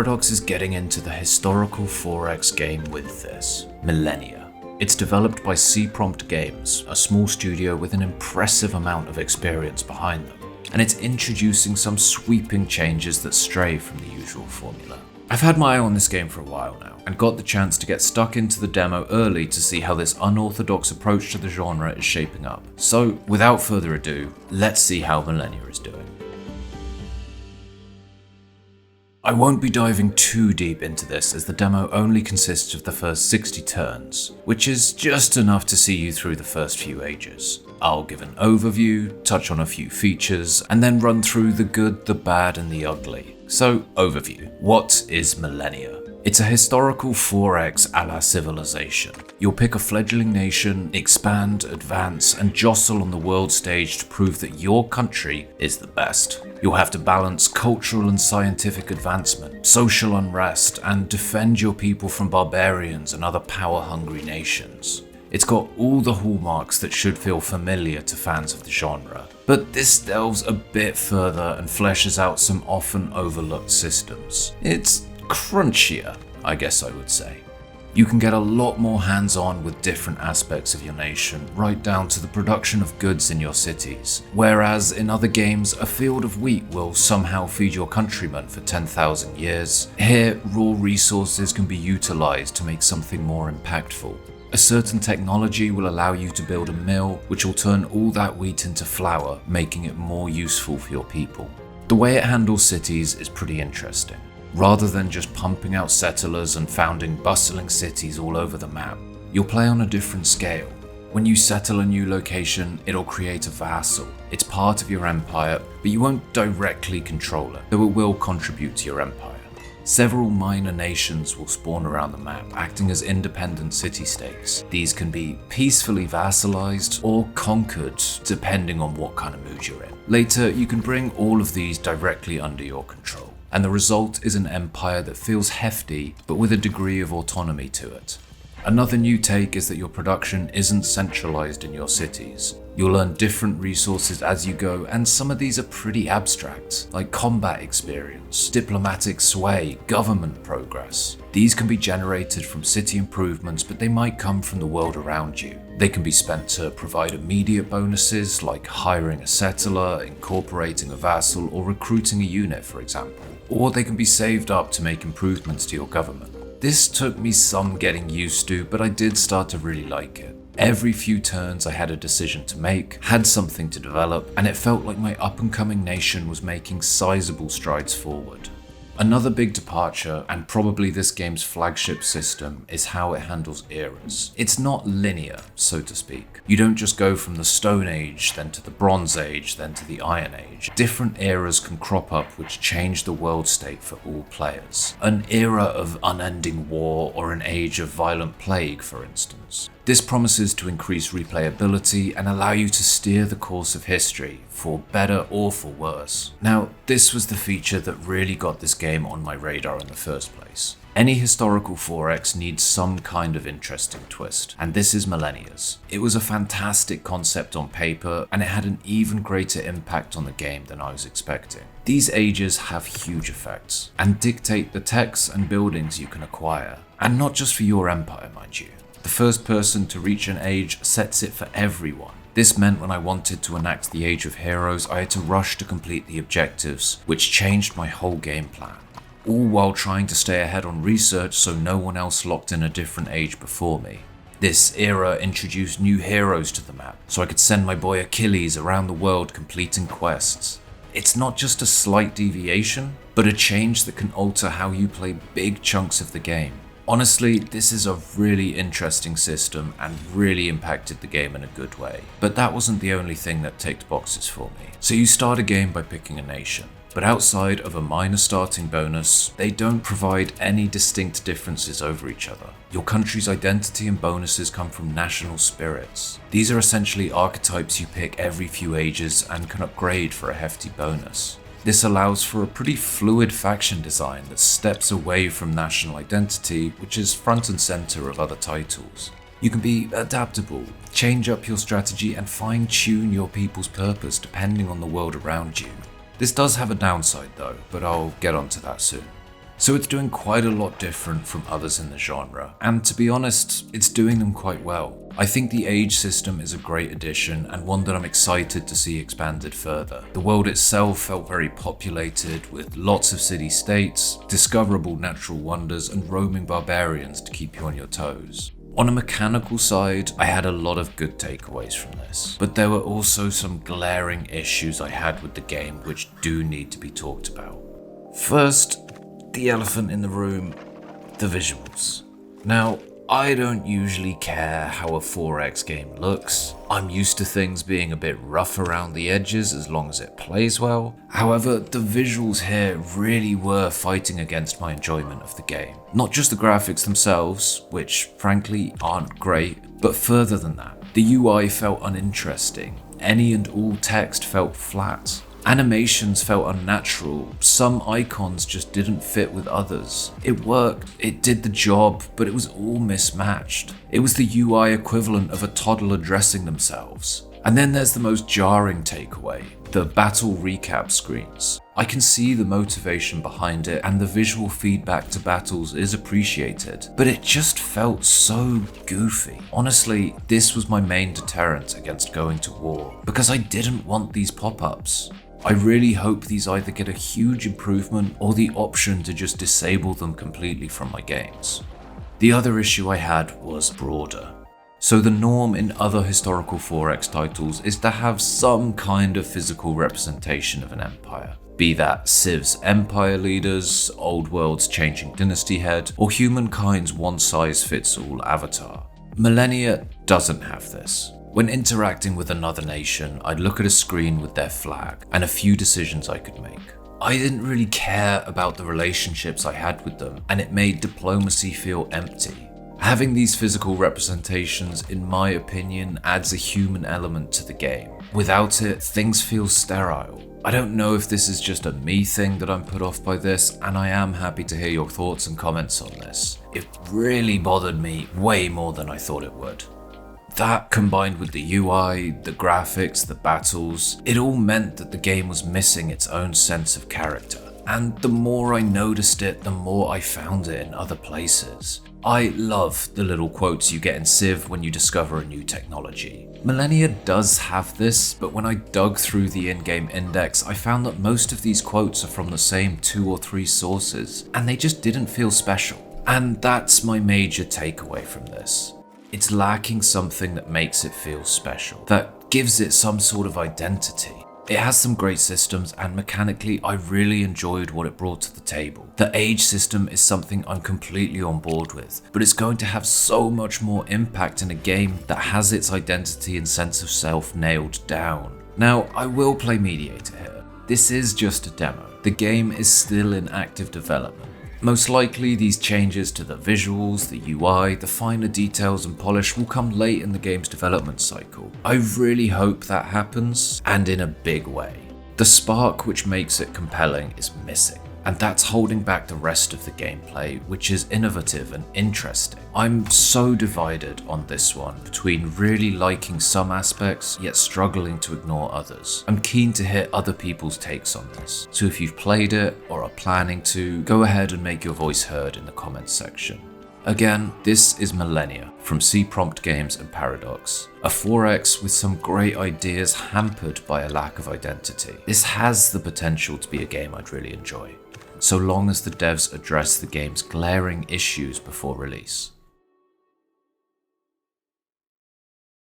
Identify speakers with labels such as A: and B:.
A: Paradox is getting into the historical 4X game with this, Millennia. It's developed by C-Prompt Games, a small studio with an impressive amount of experience behind them, and it's introducing some sweeping changes that stray from the usual formula. I've had my eye on this game for a while now, and got the chance to get stuck into the demo early to see how this unorthodox approach to the genre is shaping up. So, without further ado, let's see how Millennia is doing. I won't be diving too deep into this as the demo only consists of the first 60 turns, which is just enough to see you through the first few ages. I'll give an overview, touch on a few features, and then run through the good, the bad, and the ugly. So, overview. What is Millennia? It's a historical 4X a la Civilization. You'll pick a fledgling nation, expand, advance, and jostle on the world stage to prove that your country is the best. You'll have to balance cultural and scientific advancement, social unrest, and defend your people from barbarians and other power-hungry nations. It's got all the hallmarks that should feel familiar to fans of the genre, but this delves a bit further and fleshes out some often overlooked systems. It's crunchier, I guess I would say. You can get a lot more hands-on with different aspects of your nation, right down to the production of goods in your cities. Whereas in other games, a field of wheat will somehow feed your countrymen for 10,000 years, here raw resources can be utilized to make something more impactful. A certain technology will allow you to build a mill, which will turn all that wheat into flour, making it more useful for your people. The way it handles cities is pretty interesting. Rather than just pumping out settlers and founding bustling cities all over the map, you'll play on a different scale. When you settle a new location, it'll create a vassal. It's part of your empire, but you won't directly control it, though it will contribute to your empire. Several minor nations will spawn around the map, acting as independent city-states. These can be peacefully vassalized or conquered, depending on what kind of mood you're in. Later, you can bring all of these directly under your control, and the result is an empire that feels hefty, but with a degree of autonomy to it. Another new take is that your production isn't centralized in your cities. You'll earn different resources as you go, and some of these are pretty abstract, like combat experience, diplomatic sway, government progress. These can be generated from city improvements, but they might come from the world around you. They can be spent to provide immediate bonuses, like hiring a settler, incorporating a vassal, or recruiting a unit, for example. Or they can be saved up to make improvements to your government. This took me some getting used to, but I did start to really like it. Every few turns I had a decision to make, had something to develop, and it felt like my up-and-coming nation was making sizable strides forward. Another big departure, and probably this game's flagship system, is how it handles eras. It's not linear, so to speak. You don't just go from the Stone Age, then to the Bronze Age, then to the Iron Age. Different eras can crop up which change the world state for all players. An era of unending war or an age of violent plague, for instance. This promises to increase replayability and allow you to steer the course of history, for better or for worse. Now, this was the feature that really got this game on my radar in the first place. Any historical 4X needs some kind of interesting twist, and this is Millennia's. It was a fantastic concept on paper, and it had an even greater impact on the game than I was expecting. These ages have huge effects, and dictate the techs and buildings you can acquire, and not just for your empire, mind you. The first person to reach an age sets it for everyone. This meant when I wanted to enact the Age of Heroes, I had to rush to complete the objectives, which changed my whole game plan. All while trying to stay ahead on research so no one else locked in a different age before me. This era introduced new heroes to the map, so I could send my boy Achilles around the world completing quests. It's not just a slight deviation, but a change that can alter how you play big chunks of the game. Honestly, this is a really interesting system and really impacted the game in a good way. But that wasn't the only thing that ticked boxes for me. So you start a game by picking a nation, but outside of a minor starting bonus, they don't provide any distinct differences over each other. Your country's identity and bonuses come from national spirits. These are essentially archetypes you pick every few ages and can upgrade for a hefty bonus. This allows for a pretty fluid faction design that steps away from national identity, which is front and center of other titles. You can be adaptable, change up your strategy, and fine-tune your people's purpose depending on the world around you. This does have a downside though, but I'll get onto that soon. So it's doing quite a lot different from others in the genre, and to be honest, it's doing them quite well. I think the age system is a great addition and one that I'm excited to see expanded further. The world itself felt very populated with lots of city-states, discoverable natural wonders, and roaming barbarians to keep you on your toes. On a mechanical side, I had a lot of good takeaways from this, but there were also some glaring issues I had with the game which do need to be talked about. First, the elephant in the room, the visuals. Now, I don't usually care how a 4X game looks. I'm used to things being a bit rough around the edges as long as it plays well. However, the visuals here really were fighting against my enjoyment of the game. Not just the graphics themselves, which frankly aren't great, but further than that. The UI felt uninteresting. Any and all text felt flat. Animations felt unnatural, some icons just didn't fit with others. It worked, it did the job, but it was all mismatched. It was the UI equivalent of a toddler dressing themselves. And then there's the most jarring takeaway, the battle recap screens. I can see the motivation behind it and the visual feedback to battles is appreciated, but it just felt so goofy. Honestly, this was my main deterrent against going to war, because I didn't want these pop-ups. I really hope these either get a huge improvement or the option to just disable them completely from my games. The other issue I had was broader. So the norm in other historical 4X titles is to have some kind of physical representation of an empire. Be that Civ's empire leaders, Old World's changing dynasty head, or humankind's one-size-fits-all avatar. Millennia doesn't have this. When interacting with another nation, I'd look at a screen with their flag and a few decisions I could make. I didn't really care about the relationships I had with them, and it made diplomacy feel empty. Having these physical representations, in my opinion, adds a human element to the game. Without it, things feel sterile. I don't know if this is just a me thing that I'm put off by this, and I am happy to hear your thoughts and comments on this. It really bothered me way more than I thought it would. That, combined with the UI, the graphics, the battles, it all meant that the game was missing its own sense of character. And the more I noticed it, the more I found it in other places. I love the little quotes you get in Civ when you discover a new technology. Millennia does have this, but when I dug through the in-game index, I found that most of these quotes are from the same 2 or 3 sources, and they just didn't feel special. And that's my major takeaway from this. It's lacking something that makes it feel special, that gives it some sort of identity. It has some great systems, and mechanically I really enjoyed what it brought to the table. The age system is something I'm completely on board with, but it's going to have so much more impact in a game that has its identity and sense of self nailed down. Now, I will play Mediator here. This is just a demo. The game is still in active development. Most likely these changes to the visuals, the UI, the finer details and polish will come late in the game's development cycle. I really hope that happens, and in a big way. The spark which makes it compelling is missing, and that's holding back the rest of the gameplay, which is innovative and interesting. I'm so divided on this one between really liking some aspects, yet struggling to ignore others. I'm keen to hear other people's takes on this, so if you've played it or are planning to, go ahead and make your voice heard in the comments section. Again, this is Millennia from C-Prompt Games and Paradox, a 4X with some great ideas hampered by a lack of identity. This has the potential to be a game I'd really enjoy, so long as the devs address the game's glaring issues before release.